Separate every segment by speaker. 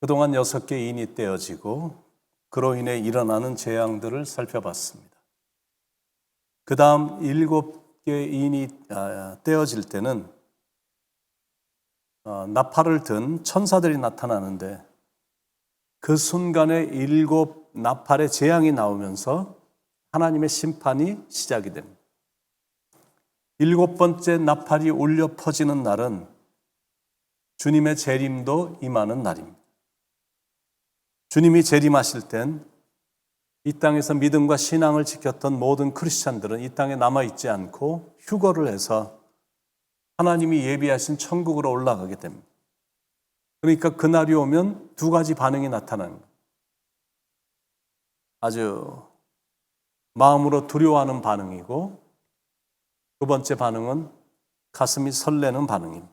Speaker 1: 그동안 6개 인이 떼어지고 그로 인해 일어나는 재앙들을 살펴봤습니다. 그 다음 7개 인이 떼어질 때는 나팔을 든 천사들이 나타나는데 그 순간에 7 나팔의 재앙이 나오면서 하나님의 심판이 시작이 됩니다. 7번째 나팔이 울려 퍼지는 날은 주님의 재림도 임하는 날입니다. 주님이 재림하실 땐 이 땅에서 믿음과 신앙을 지켰던 모든 크리스찬들은 이 땅에 남아있지 않고 휴거를 해서 하나님이 예비하신 천국으로 올라가게 됩니다. 그러니까 그날이 오면 2가지 반응이 나타나는 거예요. 아주 마음으로 두려워하는 반응이고, 2번째 반응은 가슴이 설레는 반응입니다.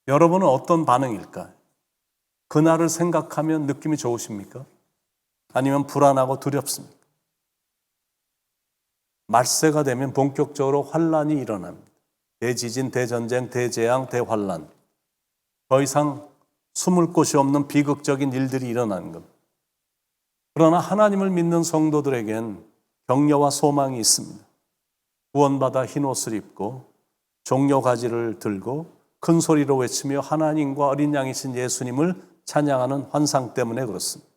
Speaker 1: 여러분은 어떤 반응일까요? 그날을 생각하면 느낌이 좋으십니까? 아니면 불안하고 두렵습니까? 말세가 되면 본격적으로 환란이 일어납니다. 대지진, 대전쟁, 대재앙, 대환란. 더 이상 숨을 곳이 없는 비극적인 일들이 일어나는 겁니다. 그러나 하나님을 믿는 성도들에겐 격려와 소망이 있습니다. 구원받아 흰옷을 입고 종려가지를 들고 큰 소리로 외치며 하나님과 어린 양이신 예수님을 찬양하는 환상 때문에 그렇습니다.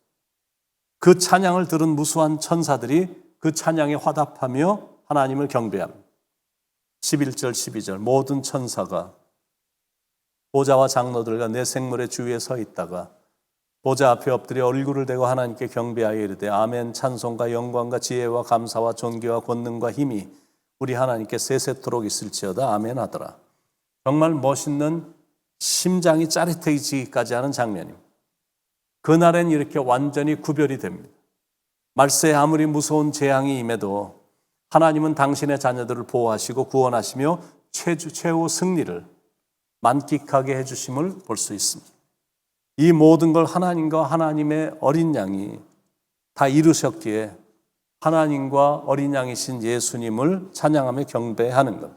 Speaker 1: 그 찬양을 들은 무수한 천사들이 그 찬양에 화답하며 하나님을 경배합니다. 11절 12절 모든 천사가 보좌와 장로들과 내 생물의 주위에 서 있다가 보좌 앞에 엎드려 얼굴을 대고 하나님께 경배하여 이르되 아멘. 찬송과 영광과 지혜와 감사와 존귀와 권능과 힘이 우리 하나님께 세세토록 있을지어다 아멘 하더라. 정말 멋있는 심장이 짜릿해지기까지 하는 장면입니다. 그날엔 이렇게 완전히 구별이 됩니다. 말세에 아무리 무서운 재앙이 임해도 하나님은 당신의 자녀들을 보호하시고 구원하시며 최후 승리를 만끽하게 해주심을 볼 수 있습니다. 이 모든 걸 하나님과 하나님의 어린 양이 다 이루셨기에 하나님과 어린 양이신 예수님을 찬양하며 경배하는 것.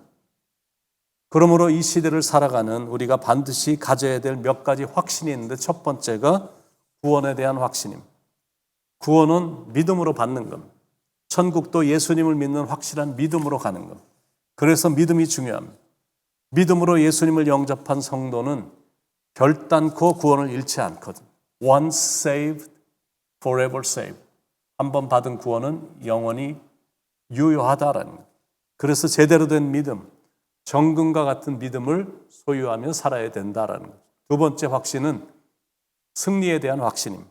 Speaker 1: 그러므로 이 시대를 살아가는 우리가 반드시 가져야 될 몇 가지 확신이 있는데 첫 번째가 구원에 대한 확신입니다. 구원은 믿음으로 받는 겁니다. 천국도 예수님을 믿는 확실한 믿음으로 가는 겁니다. 그래서 믿음이 중요합니다. 믿음으로 예수님을 영접한 성도는 결단코 구원을 잃지 않거든요. Once saved, forever saved. 한번 받은 구원은 영원히 유효하다라는 거예요. 그래서 제대로 된 믿음, 정금과 같은 믿음을 소유하며 살아야 된다라는 거죠. 2번째 확신은 승리에 대한 확신입니다.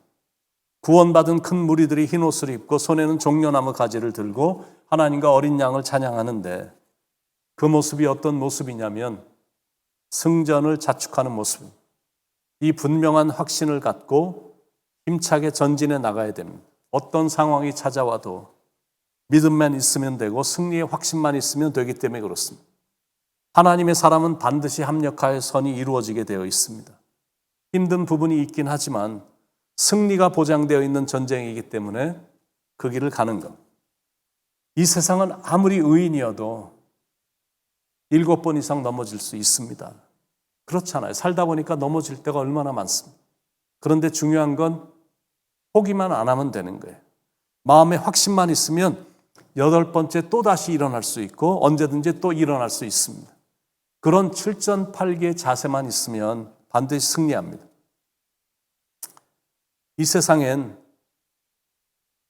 Speaker 1: 구원받은 큰 무리들이 흰 옷을 입고 손에는 종려나무 가지를 들고 하나님과 어린 양을 찬양하는데 그 모습이 어떤 모습이냐면 승전을 자축하는 모습입니다. 이 분명한 확신을 갖고 힘차게 전진해 나가야 됩니다. 어떤 상황이 찾아와도 믿음만 있으면 되고 승리의 확신만 있으면 되기 때문에 그렇습니다. 하나님의 사람은 반드시 합력하여 선이 이루어지게 되어 있습니다. 힘든 부분이 있긴 하지만 승리가 보장되어 있는 전쟁이기 때문에 그 길을 가는 겁니다. 이 세상은 아무리 의인이어도 7번 이상 넘어질 수 있습니다. 그렇잖아요. 살다 보니까 넘어질 때가 얼마나 많습니다. 그런데 중요한 건 포기만 안 하면 되는 거예요. 마음에 확신만 있으면 8번째 또다시 일어날 수 있고 언제든지 또 일어날 수 있습니다. 그런 7전8기의 자세만 있으면 반드시 승리합니다. 이 세상엔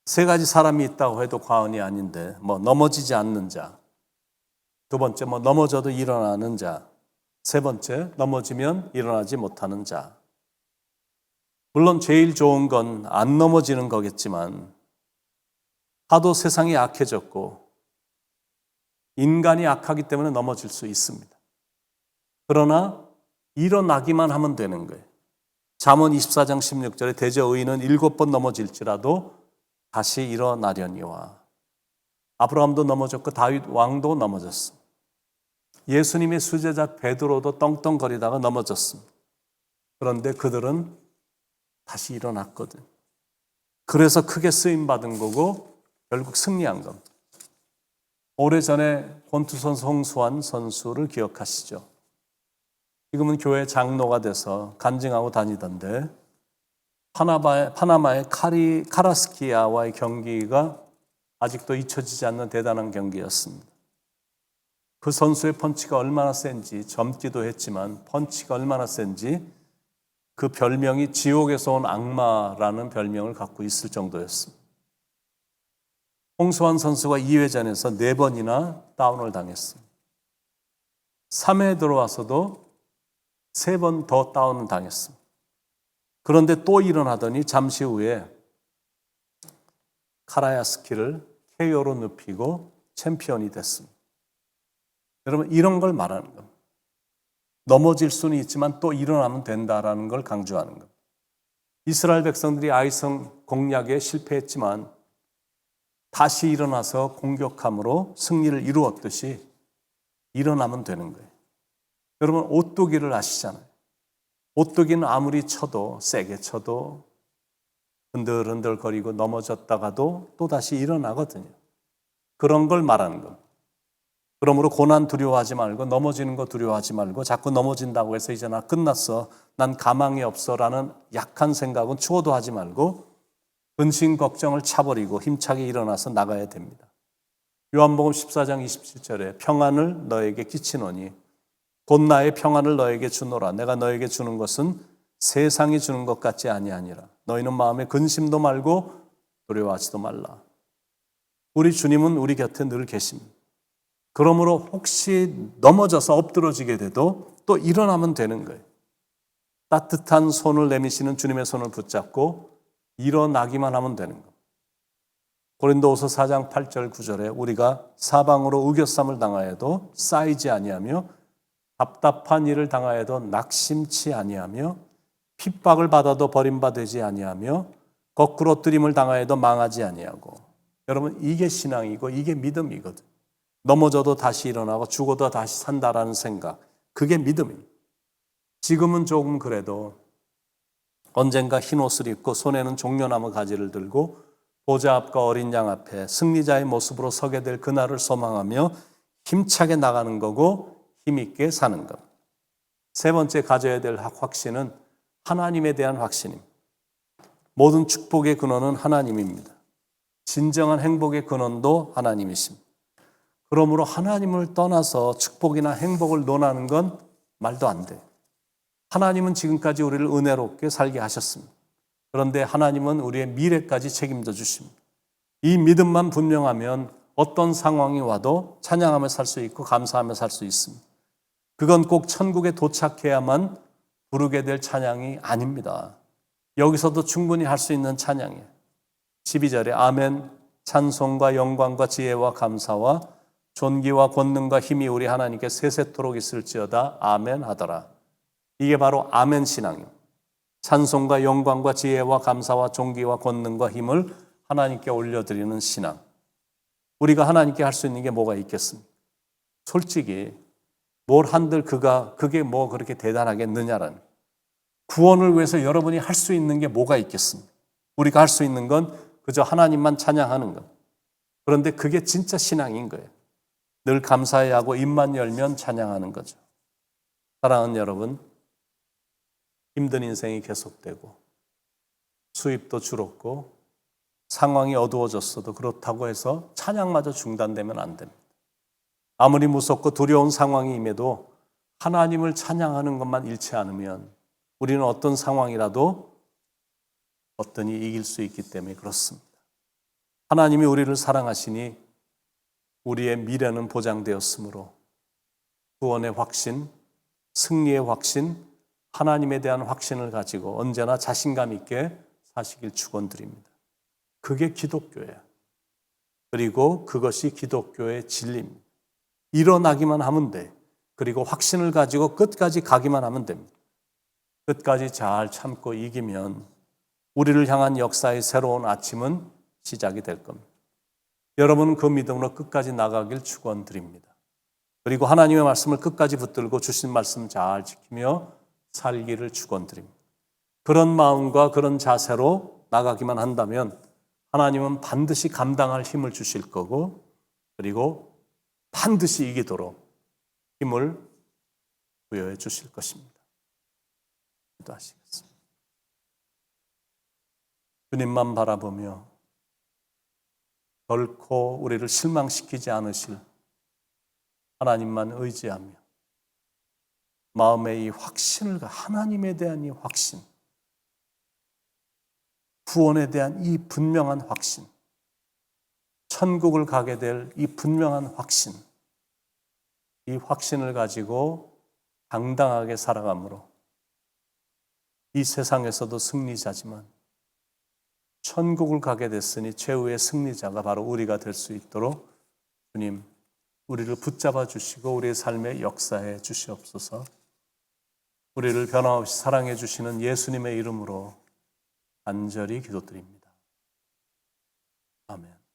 Speaker 1: 3가지 사람이 있다고 해도 과언이 아닌데 넘어지지 않는 자, 2번째 넘어져도 일어나는 자, 3번째 넘어지면 일어나지 못하는 자. 물론 제일 좋은 건 안 넘어지는 거겠지만 하도 세상이 악해졌고 인간이 악하기 때문에 넘어질 수 있습니다. 그러나 일어나기만 하면 되는 거예요. 잠언 24장 16절에 대저 의인은 7번 넘어질지라도 다시 일어나려니와. 아브라함도 넘어졌고 다윗 왕도 넘어졌습니다. 예수님의 수제자 베드로도 떵떵거리다가 넘어졌습니다. 그런데 그들은 다시 일어났거든. 그래서 크게 쓰임받은 거고 결국 승리한 겁니다. 오래전에 권투선 송수환 선수를 기억하시죠? 지금은 교회 장로가 돼서 간증하고 다니던데 파나마의 카라스키아와의 경기가 아직도 잊혀지지 않는 대단한 경기였습니다. 그 선수의 펀치가 얼마나 센지, 젊기도 했지만 펀치가 얼마나 센지 그 별명이 지옥에서 온 악마라는 별명을 갖고 있을 정도였습니다. 홍수환 선수가 2회전에서 4번이나 다운을 당했습니다. 3회 들어와서도 3번 더 다운을 당했습니다. 그런데 또 일어나더니 잠시 후에 카라야스키를 KO로 눕히고 챔피언이 됐습니다. 여러분, 이런 걸 말하는 겁니다. 넘어질 수는 있지만 또 일어나면 된다라는 걸 강조하는 겁니다. 이스라엘 백성들이 아이성 공략에 실패했지만 다시 일어나서 공격함으로 승리를 이루었듯이 일어나면 되는 거예요. 여러분, 오뚜기를 아시잖아요. 오뚜기는 아무리 쳐도, 세게 쳐도 흔들흔들 거리고 넘어졌다가도 또다시 일어나거든요. 그런 걸 말하는 겁니다. 그러므로 고난 두려워하지 말고, 넘어지는 거 두려워하지 말고, 자꾸 넘어진다고 해서 이제 나 끝났어, 난 가망이 없어라는 약한 생각은 추호도 하지 말고 근심 걱정을 차버리고 힘차게 일어나서 나가야 됩니다. 요한복음 14장 27절에 평안을 너에게 끼치노니 곧 나의 평안을 너에게 주노라. 내가 너에게 주는 것은 세상이 주는 것 같지 아니하니라. 너희는 마음에 근심도 말고 두려워하지도 말라. 우리 주님은 우리 곁에 늘 계십니다. 그러므로 혹시 넘어져서 엎드러지게 돼도 또 일어나면 되는 거예요. 따뜻한 손을 내미시는 주님의 손을 붙잡고 일어나기만 하면 되는 겁니다. 고린도후서 4장 8절 9절에 우리가 사방으로 우겨쌈을 당하여도 쌓이지 아니하며 답답한 일을 당하여도 낙심치 아니하며 핍박을 받아도 버림받지 아니하며 거꾸로 뜨림을 당하여도 망하지 아니하고. 여러분, 이게 신앙이고 이게 믿음이거든. 넘어져도 다시 일어나고 죽어도 다시 산다라는 생각, 그게 믿음입니다. 지금은 조금 그래도 언젠가 흰 옷을 입고 손에는 종려나무 가지를 들고 보좌 앞과 어린 양 앞에 승리자의 모습으로 서게 될 그날을 소망하며 힘차게 나가는 거고 힘있게 사는 것. 세 번째 가져야 될 확신은 하나님에 대한 확신입니다. 모든 축복의 근원은 하나님입니다. 진정한 행복의 근원도 하나님이십니다. 그러므로 하나님을 떠나서 축복이나 행복을 논하는 건 말도 안 돼요. 하나님은 지금까지 우리를 은혜롭게 살게 하셨습니다. 그런데 하나님은 우리의 미래까지 책임져 주십니다. 이 믿음만 분명하면 어떤 상황이 와도 찬양하며 살 수 있고 감사하며 살 수 있습니다. 그건 꼭 천국에 도착해야만 부르게 될 찬양이 아닙니다. 여기서도 충분히 할 수 있는 찬양이에요. 12절에 아멘, 찬송과 영광과 지혜와 감사와 존귀와 권능과 힘이 우리 하나님께 세세토록 있을지어다 아멘 하더라. 이게 바로 아멘 신앙입니다. 찬송과 영광과 지혜와 감사와 존귀와 권능과 힘을 하나님께 올려드리는 신앙. 우리가 하나님께 할 수 있는 게 뭐가 있겠습니까? 솔직히 뭘 한들 그게 뭐 그렇게 대단하겠느냐라는, 구원을 위해서 여러분이 할 수 있는 게 뭐가 있겠습니까? 우리가 할 수 있는 건 그저 하나님만 찬양하는 것. 그런데 그게 진짜 신앙인 거예요. 늘 감사해야 하고 입만 열면 찬양하는 거죠. 사랑하는 여러분, 힘든 인생이 계속되고 수입도 줄었고 상황이 어두워졌어도 그렇다고 해서 찬양마저 중단되면 안 됩니다. 아무리 무섭고 두려운 상황이 임해도 하나님을 찬양하는 것만 잃지 않으면 우리는 어떤 상황이라도 어떠니 이길 수 있기 때문에 그렇습니다. 하나님이 우리를 사랑하시니 우리의 미래는 보장되었으므로 구원의 확신, 승리의 확신, 하나님에 대한 확신을 가지고 언제나 자신감 있게 사시길 축원드립니다. 그게 기독교예요. 그리고 그것이 기독교의 진리입니다. 일어나기만 하면 돼. 그리고 확신을 가지고 끝까지 가기만 하면 됩니다. 끝까지 잘 참고 이기면 우리를 향한 역사의 새로운 아침은 시작이 될 겁니다. 여러분은 그 믿음으로 끝까지 나가길 축원드립니다. 그리고 하나님의 말씀을 끝까지 붙들고 주신 말씀 잘 지키며 살기를 축원드립니다. 그런 마음과 그런 자세로 나가기만 한다면 하나님은 반드시 감당할 힘을 주실 거고, 그리고 반드시 이기도록 힘을 부여해 주실 것입니다. 기도하시겠습니다. 주님만 바라보며 결코 우리를 실망시키지 않으실 하나님만 의지하며 마음의 이 확신을, 하나님에 대한 이 확신, 구원에 대한 이 분명한 확신, 천국을 가게 될 이 분명한 확신, 이 확신을 가지고 당당하게 살아감으로 이 세상에서도 승리자지만 천국을 가게 됐으니 최후의 승리자가 바로 우리가 될 수 있도록 주님, 우리를 붙잡아 주시고 우리의 삶에 역사해 주시옵소서. 우리를 변함없이 사랑해 주시는 예수님의 이름으로 간절히 기도드립니다. 아멘.